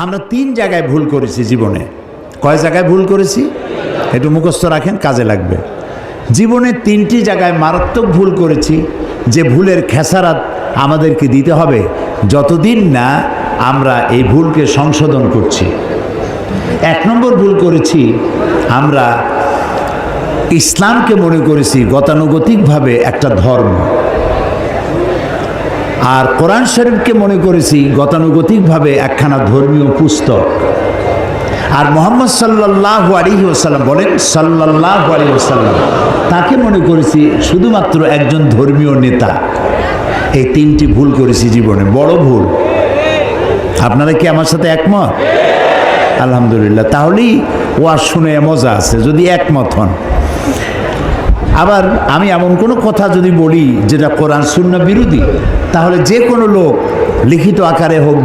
আমরা 3 জায়গায় ভুল করেছি জীবনে। কয় জায়গায় ভুল করেছি একটু মুখস্থ রাখেন, কাজে লাগবে। জীবনে 3টি জায়গায় মারাত্মক ভুল করেছি, যে ভুলের খেসারাত আমাদেরকে দিতে হবে যতদিন না আমরা এই ভুলকে সংশোধন করছি। 1 নম্বর ভুল করেছি, আমরা ইসলামকে মনে করেছি গতানুগতিকভাবে একটা ধর্ম, আর কোরআন শরীফকে মনে করেছি গতানুগতিকভাবে একখানা ধর্মীয় পুস্তক। আর মুহাম্মদ সাল্লাল্লাহু আলাইহি ওয়াসাল্লাম বলেন, সাল্লাল্লাহু আলাইহি ওয়াসাল্লাম, তাকে মনে করেছি শুধুমাত্র একজন ধর্মীয় নেতা। এই 3টি ভুল করেছি জীবনে, বড় ভুল। আপনারা কি আমার সাথে একমত? আলহামদুলিল্লাহ, তাহলেই ওয়াজ শুনে মজা আছে যদি একমত হন। আবার আমি এমন কোনো কথা যদি বলি যেটা কোরআন সুন্নাহ বিরোধী, তাহলে যে কোনো লোক লিখিত আকারে হোক